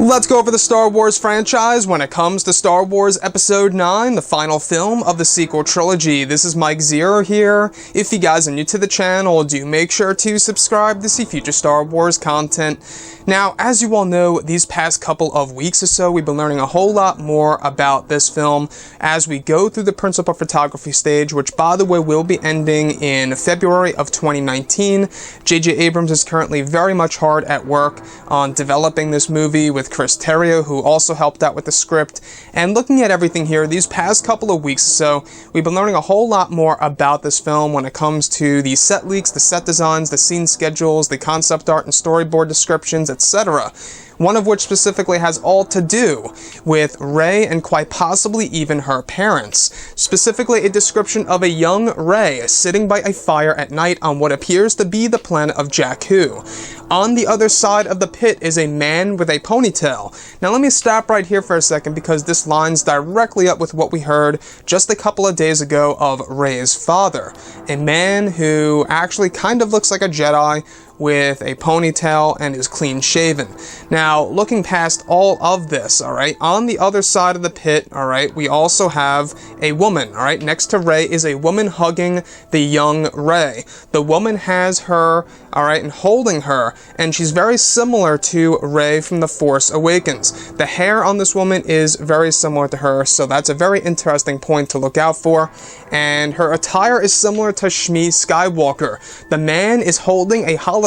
Let's go over the Star Wars franchise when it comes to Star Wars Episode 9, the final film of the sequel trilogy. This is Mike Zero here. If you guys are new to the channel, do make sure to subscribe to see future Star Wars content. Now, as you all know, these past couple of weeks or so, we've been learning a whole lot more about this film as we go through the principal photography stage, which, by the way, will be ending in February of 2019. J.J. Abrams is currently very much hard at work on developing this movie with Chris Terrio, who also helped out with the script. And looking at everything here, these past couple of weeks or so, we've been learning a whole lot more about this film when it comes to the set leaks, the set designs, the scene schedules, the concept art and storyboard descriptions, etc. One of which specifically has all to do with Rey and quite possibly even her parents. Specifically, a description of a young Rey sitting by a fire at night on what appears to be the planet of Jakku. On the other side of the pit is a man with a ponytail. Now let me stop right here for a second because this lines directly up with what we heard just a couple of days ago of Rey's father. A man who actually kind of looks like a Jedi with a ponytail and is clean shaven. Now, looking past all of this, alright, on the other side of the pit, alright, we also have a woman, alright, next to Rey is a woman hugging the young Rey. The woman has her, alright, and holding her, and she's very similar to Rey from The Force Awakens. The hair on this woman is very similar to her, so that's a very interesting point to look out for, and her attire is similar to Shmi Skywalker. The man is holding a hologram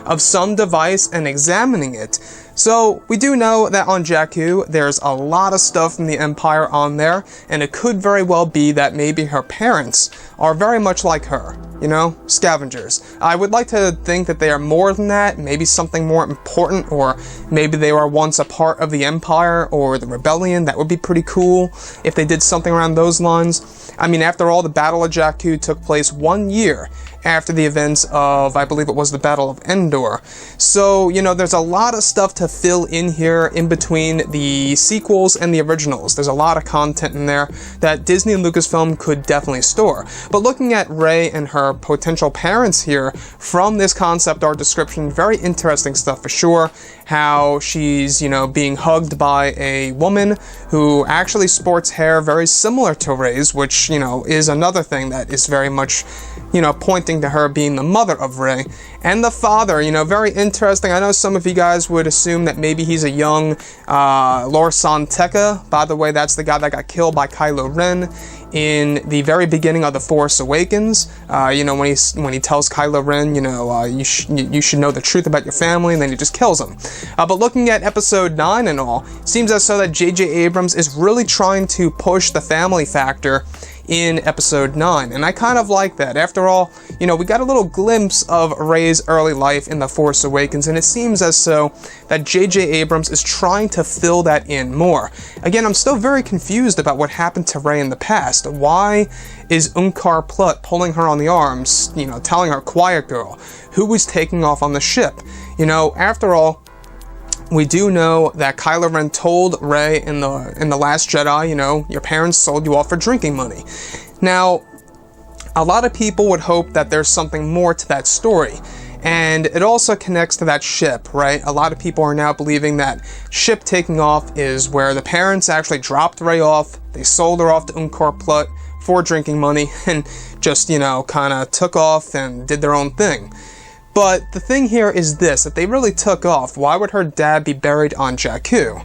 of some device and examining it. So, we do know that on Jakku, there's a lot of stuff from the Empire on there, and it could very well be that maybe her parents are very much like her. You know, scavengers. I would like to think that they are more than that, maybe something more important, or maybe they were once a part of the Empire or the Rebellion. That would be pretty cool if they did something around those lines. I mean, after all, the Battle of Jakku took place 1 year after the events of, I believe it was the Battle of Endor. So, you know, there's a lot of stuff to fill in here in between the sequels and the originals. There's a lot of content in there that Disney and Lucasfilm could definitely store. But looking at Rey and her potential parents here from this concept art description, very interesting stuff for sure. How she's, you know, being hugged by a woman who actually sports hair very similar to Rey's, which, you know, is another thing that is very much, you know, pointing to her being the mother of Rey. And the father, you know, very interesting. I know some of you guys would assume that maybe he's a young Lor San Tekka. By the way, that's the guy that got killed by Kylo Ren in the very beginning of The Force Awakens. You know, when he tells Kylo Ren, you know, you should know the truth about your family, and then he just kills him. But looking at Episode 9 and all, it seems as though that J.J. Abrams is really trying to push the family factor in Episode 9, and I kind of like that. After all, you know, we got a little glimpse of Rey's early life in The Force Awakens, and it seems as though that J.J. Abrams is trying to fill that in more. Again, I'm still very confused about what happened to Rey in the past. Why is Unkar Plutt pulling her on the arms, you know, telling her, "Quiet girl"? Who was taking off on the ship? You know, after all, we do know that Kylo Ren told Rey in the Last Jedi, you know, your parents sold you off for drinking money. Now, a lot of people would hope that there's something more to that story. And it also connects to that ship, right? A lot of people are now believing that ship taking off is where the parents actually dropped Rey off, they sold her off to Unkar Plutt for drinking money, and just, you know, kind of took off and did their own thing. But the thing here is this, if they really took off, why would her dad be buried on Jakku?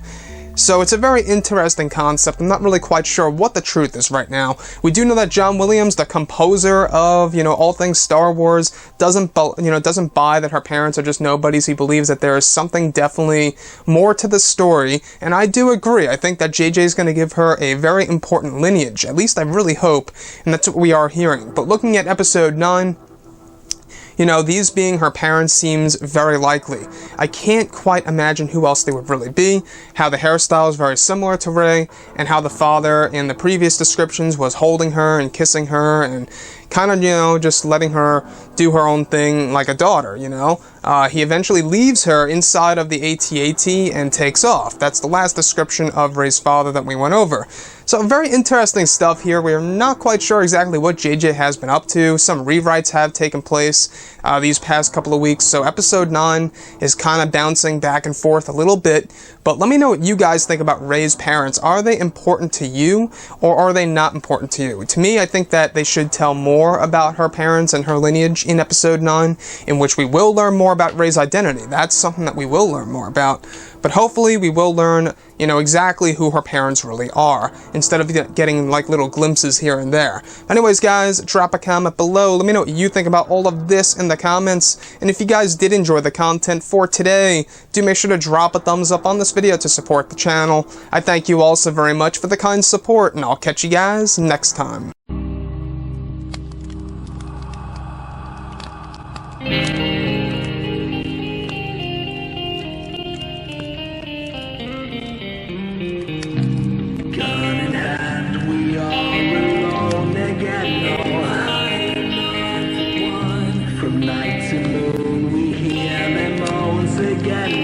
So it's a very interesting concept. I'm not really quite sure what the truth is right now. We do know that John Williams, the composer of, you know, all things Star Wars, doesn't buy that her parents are just nobodies. He believes that there is something definitely more to the story, and I do agree. I think that JJ is going to give her a very important lineage. At least I really hope, and that's what we are hearing. But looking at Episode 9, you know, these being her parents seems very likely. I can't quite imagine who else they would really be, how the hairstyle is very similar to Rey, and how the father in the previous descriptions was holding her and kissing her and kind of, you know, just letting her do her own thing like a daughter, you know. He eventually leaves her inside of the AT-AT and takes off. That's the last description of Rey's father that we went over. So very interesting stuff here. We're not quite sure exactly what JJ has been up to. Some rewrites have taken place these past couple of weeks, so episode 9 is kind of bouncing back and forth a little bit. But let me know what you guys think about Reys Parents. Are they important to you, or are they not important to you? To me, I think that they should tell more about her parents and her lineage in episode 9, in which we will learn more about Reys' identity. That's something that we will learn more about. But hopefully we will learn, exactly who her parents really are, instead of getting like little glimpses here and there. Anyways, guys, drop a comment below. Let me know what you think about all of this in the comments. And if you guys did enjoy the content for today, do make sure to drop a thumbs up on this video to support the channel. I thank you all so very much for the kind support, and I'll catch you guys next time. From night to moon we hear them moans again.